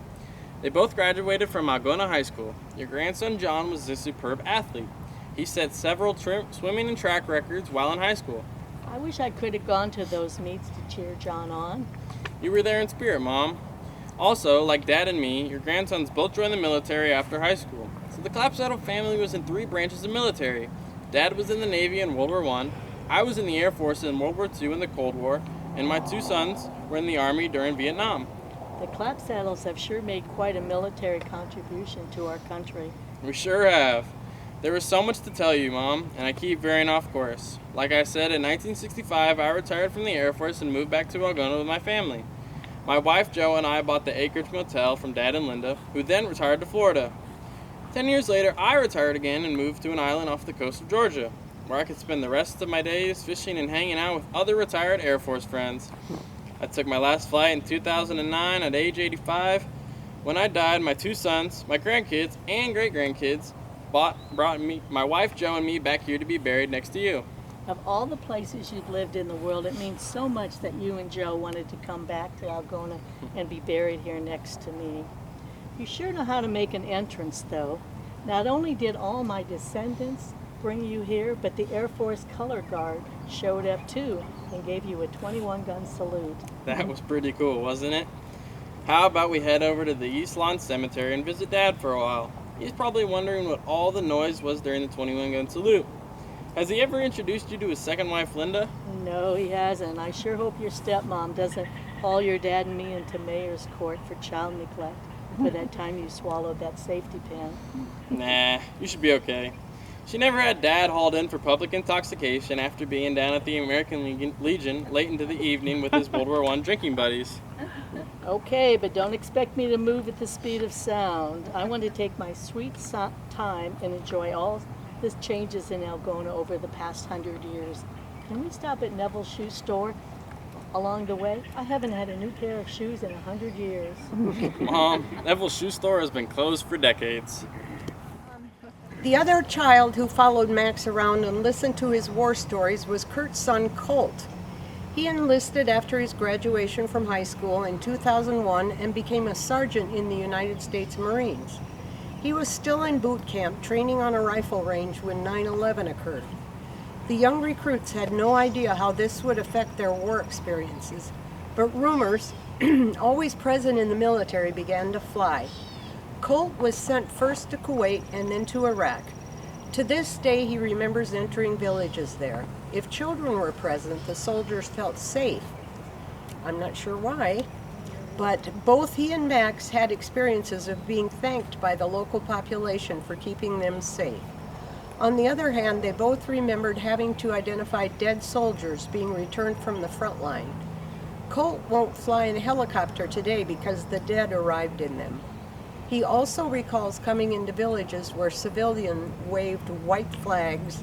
They both graduated from Algona High School. Your grandson John was a superb athlete. He set several swimming and track records while in high school. I wish I could have gone to those meets to cheer John on. You were there in spirit, Mom. Also, like Dad and me, your grandsons both joined the military after high school. So the Clapsaddle family was in 3 branches of military. Dad was in the Navy in World War I was in the Air Force in World War II in the Cold War, and my 2 sons were in the Army during Vietnam. The Clapsaddles have sure made quite a military contribution to our country. We sure have. There was so much to tell you, Mom, and I keep veering off course. Like I said, in 1965, I retired from the Air Force and moved back to Algona with my family. My wife, Jo, and I bought the Acreage Motel from Dad and Linda, who then retired to Florida. 10 years later, I retired again and moved to an island off the coast of Georgia, where I could spend the rest of my days fishing and hanging out with other retired Air Force friends. I took my last flight in 2009 at age 85. When I died, my 2 sons, my grandkids, and great-grandkids brought me, my wife Jo and me back here to be buried next to you. Of all the places you've lived in the world, it means so much that you and Jo wanted to come back to Algona and be buried here next to me. You sure know how to make an entrance, though. Not only did all my descendants bring you here, but the Air Force Color Guard showed up too and gave you a 21-gun salute. That was pretty cool, wasn't it? How about we head over to the East Lawn Cemetery and visit Dad for a while? He's probably wondering what all the noise was during the 21-gun salute. Has he ever introduced you to his second wife, Linda? No, he hasn't. I sure hope your stepmom doesn't haul your dad and me into mayor's court for child neglect for that time you swallowed that safety pin. Nah, you should be okay. She never had Dad hauled in for public intoxication after being down at the American Legion late into the evening with his World War I drinking buddies. Okay, but don't expect me to move at the speed of sound. I want to take my sweet time and enjoy all the changes in Algona over the past 100 years. Can we stop at Neville's shoe store along the way? I haven't had a new pair of shoes in 100 years. Mom, Neville's shoe store has been closed for decades. The other child who followed Max around and listened to his war stories was Kurt's son, Colt. He enlisted after his graduation from high school in 2001 and became a sergeant in the United States Marines. He was still in boot camp training on a rifle range when 9/11 occurred. The young recruits had no idea how this would affect their war experiences, but rumors, always present in the military, began to fly. Colt was sent first to Kuwait and then to Iraq. To this day, he remembers entering villages there. If children were present, the soldiers felt safe. I'm not sure why, but both he and Max had experiences of being thanked by the local population for keeping them safe. On the other hand, they both remembered having to identify dead soldiers being returned from the front line. Colt won't fly in a helicopter today because the dead arrived in them. He also recalls coming into villages where civilians waved white flags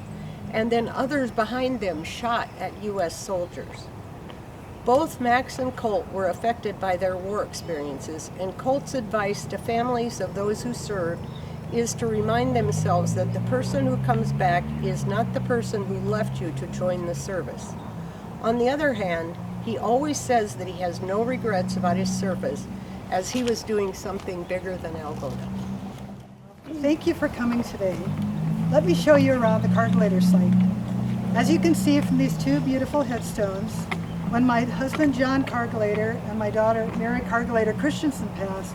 and then others behind them shot at U.S. soldiers. Both Max and Colt were affected by their war experiences, and Colt's advice to families of those who served is to remind themselves that the person who comes back is not the person who left you to join the service. On the other hand, he always says that he has no regrets about his service, as he was doing something bigger than Algona. Thank you for coming today. Let me show you around the Cartolator site. As you can see from these two beautiful headstones, when my husband John Cartolator and my daughter Mary Cartolator Christensen passed,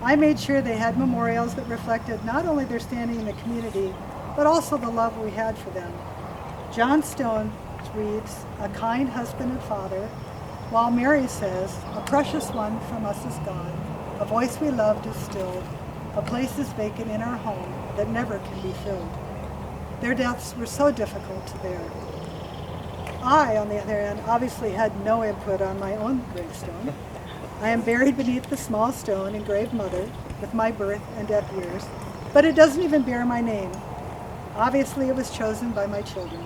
I made sure they had memorials that reflected not only their standing in the community, but also the love we had for them. John's stone reads, "A kind husband and father," while Mary says, "A precious one from us is gone, a voice we loved is stilled, a place is vacant in our home that never can be filled." Their deaths were so difficult to bear. I, on the other hand, obviously had no input on my own gravestone. I am buried beneath the small stone engraved Mother with my birth and death years, but it doesn't even bear my name. Obviously, it was chosen by my children.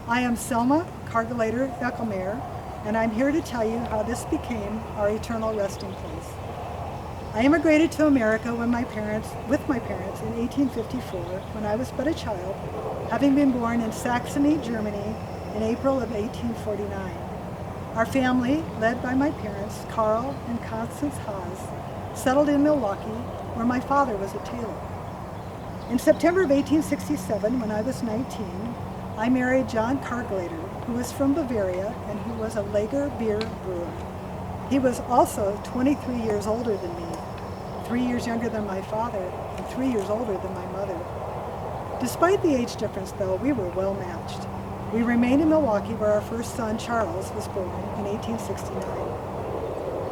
I am Selma Cartolator Beckelmeyer, and I'm here to tell you how this became our eternal resting place. I immigrated to America with my parents in 1854 when I was but a child, having been born in Saxony, Germany in April of 1849. Our family, led by my parents, Carl and Constance Haas, settled in Milwaukee, where my father was a tailor. In September of 1867, when I was 19, I married John Cartolator, who was from Bavaria and who was a lager beer brewer. He was also 23 years older than me, 3 years younger than my father, and 3 years older than my mother. Despite the age difference, though, we were well matched. We remained in Milwaukee, where our first son, Charles, was born in 1869.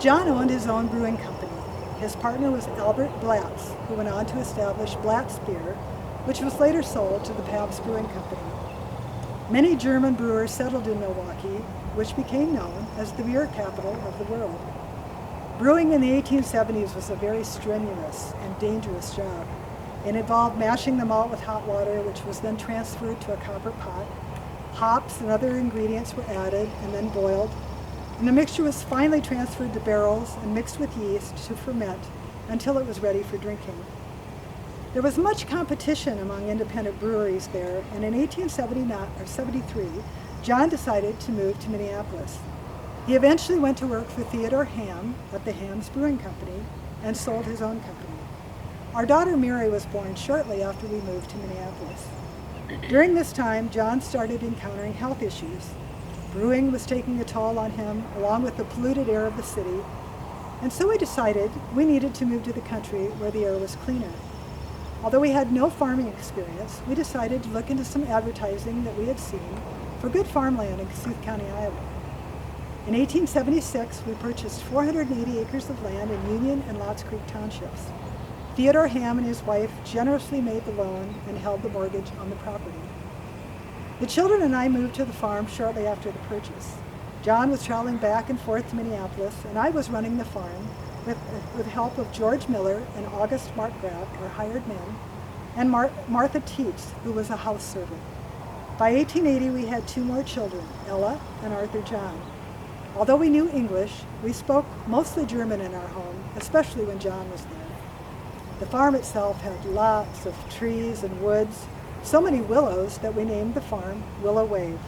John owned his own brewing company. His partner was Albert Blatz, who went on to establish Blatz Beer, which was later sold to the Pabst Brewing Company. Many German brewers settled in Milwaukee, which became known as the beer capital of the world. Brewing in the 1870s was a very strenuous and dangerous job. It involved mashing the malt with hot water, which was then transferred to a copper pot. Hops and other ingredients were added and then boiled, and the mixture was finally transferred to barrels and mixed with yeast to ferment until it was ready for drinking. There was much competition among independent breweries there, and in 1873, John decided to move to Minneapolis. He eventually went to work for Theodore Ham at the Ham's Brewing Company and sold his own company. Our daughter Mary was born shortly after we moved to Minneapolis. During this time, John started encountering health issues. Brewing was taking a toll on him, along with the polluted air of the city, and so we decided we needed to move to the country where the air was cleaner. Although we had no farming experience, we decided to look into some advertising that we had seen for good farmland in Kossuth County, Iowa. In 1876, we purchased 480 acres of land in Union and Lots Creek townships. Theodore Ham and his wife generously made the loan and held the mortgage on the property. The children and I moved to the farm shortly after the purchase. John was traveling back and forth to Minneapolis, and I was running the farm with help of George Miller and August Markgraf, our hired men, and Martha Teets, who was a house servant. By 1880, we had 2 more children, Ella and Arthur John. Although we knew English, we spoke mostly German in our home, especially when John was there. The farm itself had lots of trees and woods, so many willows that we named the farm Willow Wave.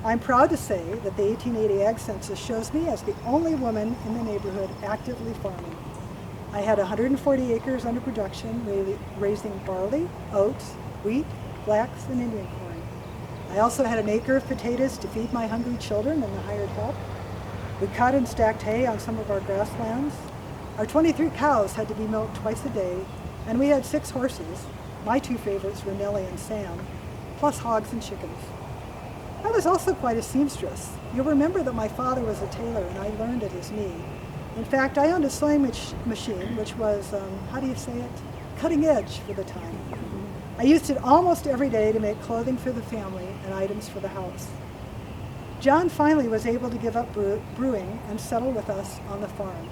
I'm proud to say that the 1880 Ag Census shows me as the only woman in the neighborhood actively farming. I had 140 acres under production, raising barley, oats, wheat, flax, and Indian corn. I also had an acre of potatoes to feed my hungry children and the hired help. We cut and stacked hay on some of our grasslands. Our 23 cows had to be milked twice a day, and we had 6 horses. My 2 favorites were Nellie and Sam, plus hogs and chickens. I was also quite a seamstress. You'll remember that my father was a tailor, and I learned at his knee. In fact, I owned a sewing machine, which was, cutting edge for the time. I used it almost every day to make clothing for the family and items for the house. John finally was able to give up brewing and settle with us on the farm.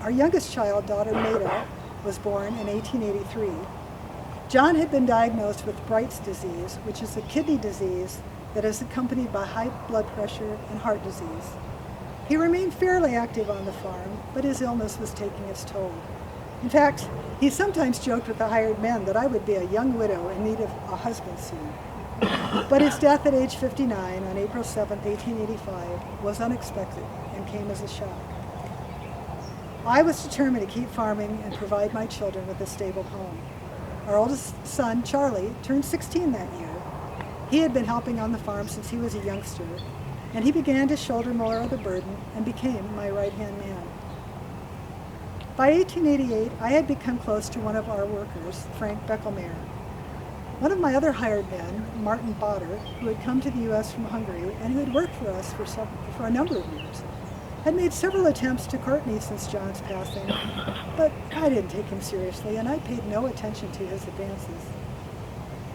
Our youngest child, daughter Maida, was born in 1883. John had been diagnosed with Bright's disease, which is a kidney disease that is accompanied by high blood pressure and heart disease. He remained fairly active on the farm, but his illness was taking its toll. In fact, he sometimes joked with the hired men that I would be a young widow in need of a husband soon. But his death at age 59 on April 7, 1885 was unexpected and came as a shock. I was determined to keep farming and provide my children with a stable home. Our oldest son, Charlie, turned 16 that year. He had been helping on the farm since he was a youngster, and he began to shoulder more of the burden and became my right-hand man. By 1888, I had become close to one of our workers, Frank Beckelmeyer. One of my other hired men, Martin Botter, who had come to the U.S. from Hungary and who had worked for us for a number of years, had made several attempts to court me since John's passing, but I didn't take him seriously and I paid no attention to his advances.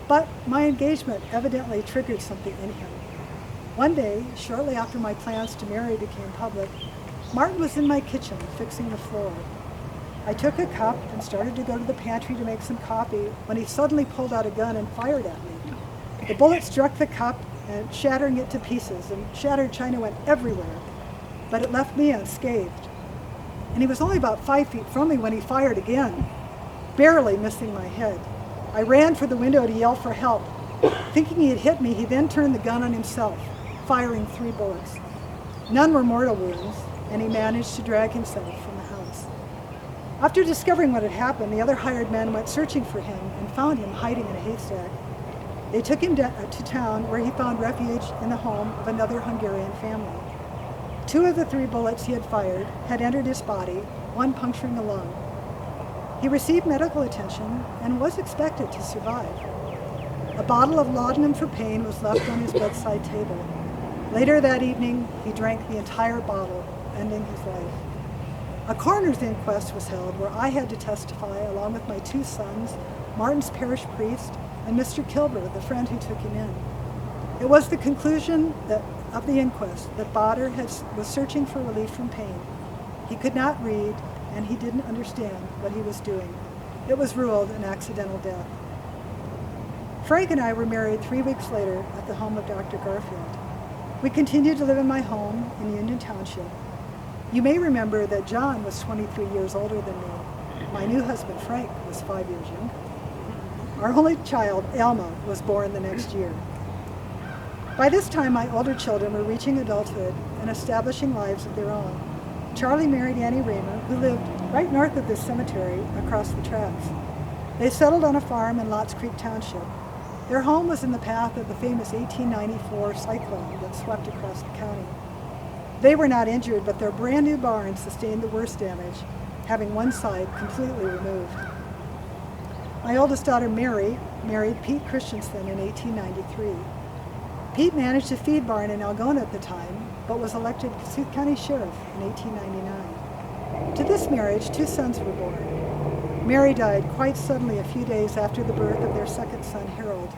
But my engagement evidently triggered something in him. One day, shortly after my plans to marry became public, Martin was in my kitchen fixing the floor. I took a cup and started to go to the pantry to make some coffee when he suddenly pulled out a gun and fired at me. The bullet struck the cup and shattering it to pieces, and shattered china went everywhere, but it left me unscathed. And he was only about 5 feet from me when he fired again, barely missing my head. I ran for the window to yell for help. Thinking he had hit me, he then turned the gun on himself, firing 3 bullets. None were mortal wounds, and he managed to drag himself from the house. After discovering what had happened, the other hired men went searching for him and found him hiding in a haystack. They took him to town, where he found refuge in the home of another Hungarian family. 2 of the 3 bullets he had fired had entered his body, one puncturing a lung. He received medical attention and was expected to survive. A bottle of laudanum for pain was left on his bedside table. Later that evening, he drank the entire bottle, ending his life. A coroner's inquest was held where I had to testify along with my 2 sons, Martin's parish priest, and Mr. Kilber, the friend who took him in. It was the conclusion of the inquest that Botter was searching for relief from pain. He could not read, and he didn't understand what he was doing. It was ruled an accidental death. Frank and I were married 3 weeks later at the home of Dr. Garfield. We continued to live in my home in Union Township. You may remember that John was 23 years older than me. My new husband, Frank, was 5 years younger. Our only child, Alma, was born the next year. By this time, my older children were reaching adulthood and establishing lives of their own. Charlie married Annie Raymer, who lived right north of this cemetery across the tracks. They settled on a farm in Lots Creek Township. Their home was in the path of the famous 1894 cyclone that swept across the county. They were not injured, but their brand new barn sustained the worst damage, having one side completely removed. My oldest daughter, Mary, married Pete Christensen in 1893. Pete managed a feed barn in Algona at the time, but was elected Kossuth County Sheriff in 1899. To this marriage, 2 sons were born. Mary died quite suddenly a few days after the birth of their second son, Harold,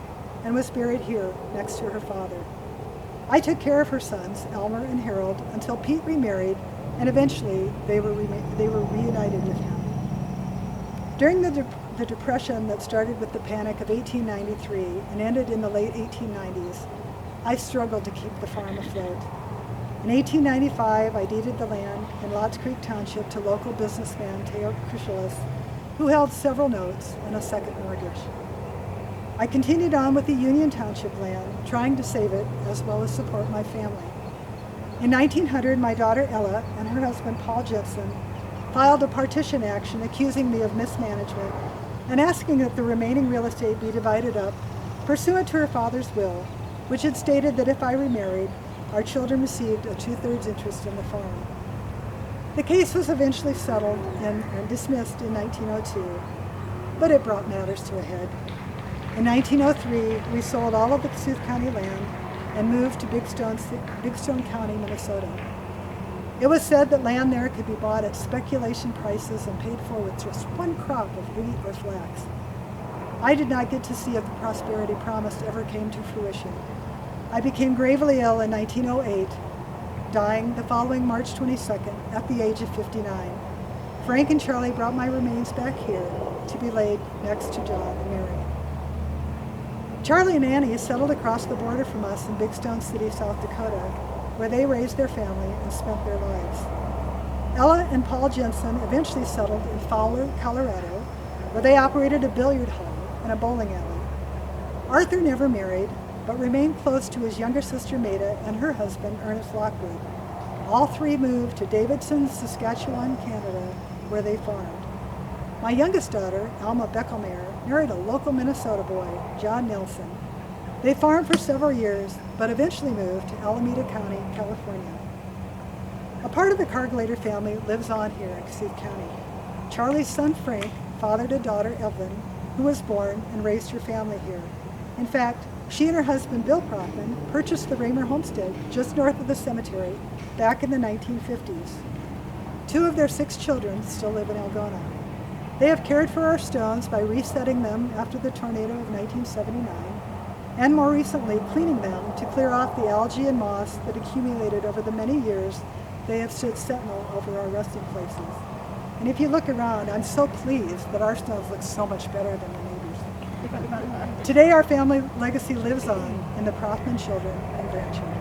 and was buried here next to her father. I took care of her sons, Elmer and Harold, until Pete remarried, and eventually they were reunited with him. During the Depression that started with the Panic of 1893 and ended in the late 1890s, I struggled to keep the farm afloat. In 1895, I deeded the land in Lots Creek Township to local businessman Theo Crucialis, who held several notes and a second mortgage. I continued on with the Union Township land, trying to save it as well as support my family. In 1900, my daughter Ella and her husband Paul Jensen filed a partition action accusing me of mismanagement and asking that the remaining real estate be divided up pursuant to her father's will, which had stated that if I remarried, our children received a 2/3 interest in the farm. The case was eventually settled and dismissed in 1902, but it brought matters to a head. In 1903, we sold all of the Kossuth County land and moved to Big Stone County, Minnesota. It was said that land there could be bought at speculation prices and paid for with just one crop of wheat or flax. I did not get to see if the prosperity promised ever came to fruition. I became gravely ill in 1908, dying the following March 22nd at the age of 59. Frank and Charlie brought my remains back here to be laid next to John and Mary. Charlie and Annie settled across the border from us in Big Stone City, South Dakota, where they raised their family and spent their lives. Ella and Paul Jensen eventually settled in Fowler, Colorado, where they operated a billiard hall and a bowling alley. Arthur never married, but remained close to his younger sister Maida and her husband Ernest Lockwood. All three moved to Davidson, Saskatchewan, Canada, where they farmed. My youngest daughter, Alma Beckelmeyer, married a local Minnesota boy, John Nelson. They farmed for several years, but eventually moved to Alameda County, California. A part of the Karglader family lives on here in Kossuth County. Charlie's son Frank fathered a daughter, Evelyn, who was born and raised her family here. In fact, she and her husband, Bill Prothman, purchased the Raymer homestead just north of the cemetery back in the 1950s. 2 of their 6 children still live in Algona. They have cared for our stones by resetting them after the tornado of 1979, and more recently cleaning them to clear off the algae and moss that accumulated over the many years they have stood sentinel over our resting places. And if you look around, I'm so pleased that our stones look so much better than the neighbors. Today our family legacy lives on in the Prothman children and grandchildren.